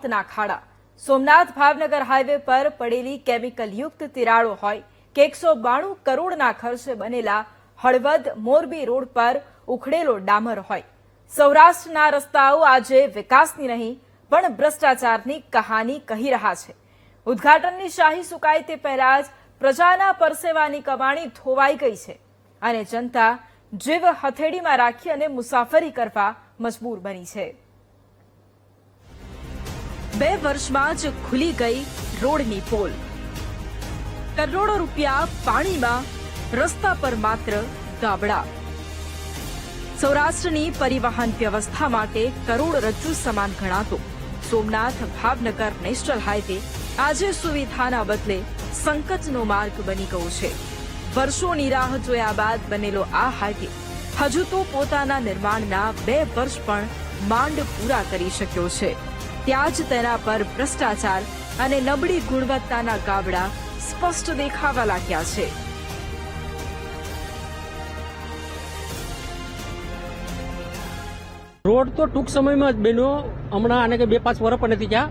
મોતના ખાડા। સોમનાથ ભાવનગર હાઈવે પર પડેલી કેમિકલ યુક્ત તિરાડો હોય કે 192 કરોડના ખર્ચે બનેલા હળવદ મોરબી રોડ પર ઉખડેલો ડામર હોય, સૌરાષ્ટ્રના રસ્તાઓ આજે વિકાસની નહીં પણ ભ્રષ્ટાચારની કહાની કહી રહ્યા છે। ઉદ્ઘાટનની શાહી સુકાય તે પહેલા જ પ્રજાના પરસેવાની કમાણી ધોવાઈ ગઈ છે અને જનતા જીવ હથેળીમાં રાખી અને મુસાફરી કરવા મજબૂર બની છે। 2 વર્ષમાં જ ખુલી ગઈ રોડની પોલ, કરોડો રૂપિયા પાણીમાં, રસ્તા પર માત્ર ગાબડા। સૌરાષ્ટ્રની પરિવહન વ્યવસ્થા માટે કરોડરજ્જુ સમાન ગણાતો સોમનાથ ભાવનગર નેશનલ હાઈવે આજે સુવિધાના બદલે સંકટનો માર્ગ બની ગયો છે। વર્ષોની રાહ જોયા બાદ બનેલો આ હાઈવે હજુ તો પોતાના નિર્માણના 2 વર્ષ પણ માંડ પૂરા કરી શક્યો છે, ત્યાં જ તેના પર ભ્રષ્ટાચાર અને નબળી ગુણવત્તાના ગાબડા સ્પષ્ટ દેખાવા લાગ્યા છે। રોડ તો ટૂંક સમયમાં જ બન્યો, હમણાં આને કે 2-5 વર્ષ પણ નથી થયા,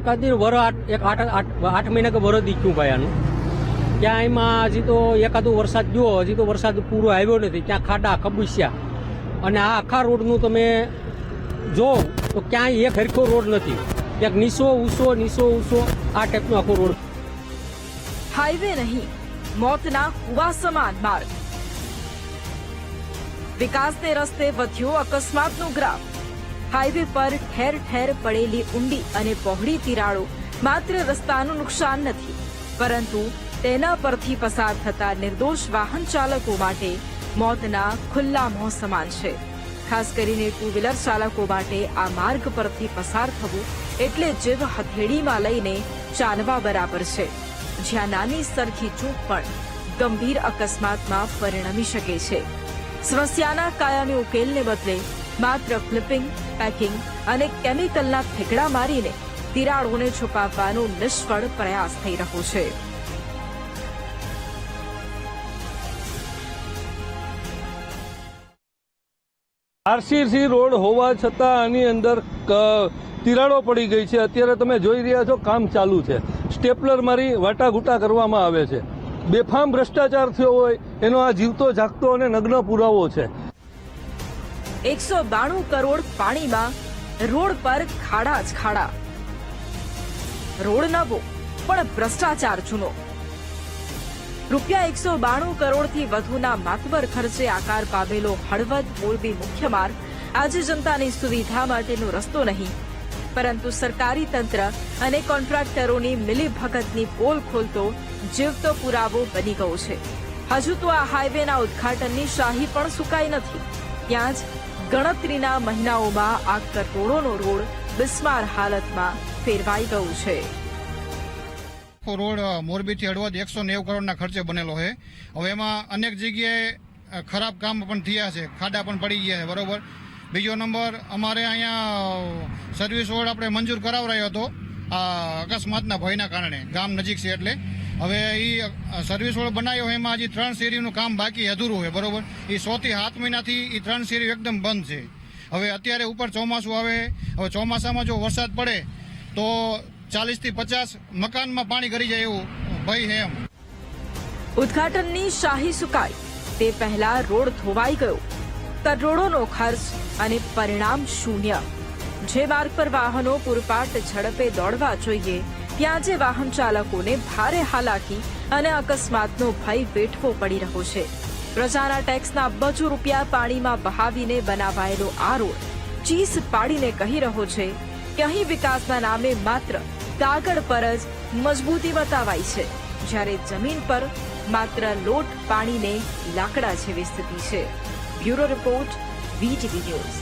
એકાદી વર 8 મહિના કે વરસ દીખ્યું ભાઈ આનું। ત્યાં એમાં હજી તો એકાદો વરસાદ ગયો, હજી તો વરસાદ પૂરો આવ્યો નથી, ત્યાં ખાડા ખબુસ્યા અને આ આખા રોડનું તમે જો તો ક્યાંય એક હરખો રોડ નથી, ક્યાંક નીચો ઊંચો આ ટાઈપનો આખો રોડ। હાઈવે નહીં, મોતના કુવા સમાન માર્ગ, વિકાસને રસ્તે વધ્યો અકસ્માતનો ગ્રાફ। હાઈવે પર ઠેર ઠેર પડેલી ઊંડી અને પહોળી તિરાડો માત્ર રસ્તાનું નુકસાન નથી, પરંતુ તેના પરથી પસાર થતા નિર્દોષ વાહન ચાલકો માટે મોતના ખુલ્લા મોં સમાન છે। ખાસ કરીને 2 વ્હીલર ચાલકો માટે આ માર્ગ પરથી પસાર થવું એટલે જીવ હથેળીમાં લઈને ચાલવા બરાબર છે, જ્યાં નાની સરખી ચૂક પણ ગંભીર અકસ્માતમાં પરિણમી શકે છે। સમસ્યાના કાયમી ઉકેલને બદલે માત્ર ક્લિપિંગ, પેકિંગ અને કેમિકલના ફેંકડા મારીને તિરાડોને છુપાવવાનો નિષ્ફળ પ્રયાસ થઈ રહ્યો છે। આરસીસી રોડ હોવા છતાં આની અંદર તિરાડો પડી ગઈ છે। અત્યારે તમે જોઈ રહ્યા છો, કામ ચાલુ છે, સ્ટેપલર મારી વાટાઘૂટા કરવામાં આવે છે। બેફામ ભ્રષ્ટાચાર થયો હોય એનો આ જીવતો જાગતો અને નગ્ન પુરાવો છે। 192 કરોડ પાણીમાં, રોડ પર ખાડા જ ખાડા। રોડ નવો પણ ભ્રષ્ટાચાર જૂનો। રૂપિયા 192 કરોડથી વધુના માતબર ખર્ચે આકાર પામેલો હળવદ મોરબી મુખ્ય માર્ગ આજે જનતાની સુવિધા માટેનો રસ્તો નહીં, પરંતુ સરકારી તંત્ર અને કોન્ટ્રાક્ટરોની મિલીભગતની પોલ ખોલતો જીવતો પુરાવો બની ગયો છે। હજુ તો આ હાઈવેના ઉદ્ઘાટનની શાહી પણ સુકાઈ નથી, ત્યાં જ ગણતરીના મહિનાઓમાં આ કરોડોનો રોડ બિસ્માર હાલતમાં ફેરવાઈ ગયો છે। રોડ મોરબીથી હળવદ 190 કરોડના ખર્ચે બનેલો છે। હવે એમાં અનેક જગ્યાએ ખરાબ કામ પણ થયા છે, ખાડા પણ પડી ગયા છે, બરોબર। બીજો નંબર, અમારે અહીંયા સર્વિસ રોડ આપણે મંજૂર કરાવરાયો હતો આ અકસ્માતના ભયના કારણે, ગામ નજીક છે એટલે। હવે એ સર્વિસ રોડ બનાવ્યો એમાં હજી 3 શેરીનું કામ બાકી અધૂરું છે, બરોબર। એ 6 થી 7 મહિનાથી એ 3 શેરી એકદમ બંધ છે। હવે અત્યારે ઉપર ચોમાસું આવે, હવે ચોમાસામાં જો વરસાદ પડે તો 40 થી 50 મકાનમાં પાણી ગરી જાય એવું ભય છે એમ। ઉદ્ઘાટનની શાહી સુકાઈ તે પહેલા રોડ ધોવાઈ ગયો, કરોડોનો ખર્ચ અને પરિણામ શૂન્ય। જે માર્ગ પર વાહનો પૂરપાટ ઝડપે દોડવા જોઈએ ત્યાં જે વાહન ચાલકોને ભારે હાલાકી અને અકસ્માતનો ભય વેઠવો પડી રહ્યો છે। પ્રજાના ટેક્સના અબજો રૂપિયા પાણીમાં બહાવીને બનાવાયેલો આ રોડ ચીસ પાડીને કહી રહ્યો છે કે અહીં વિકાસના નામે માત્ર કાગળ પર જ મજબૂતી બતાવાઈ છે, જ્યારે જમીન પર માત્ર લોટ પાણીને લાકડા જેવી સ્થિતિ છે। Bureau report, VTV news.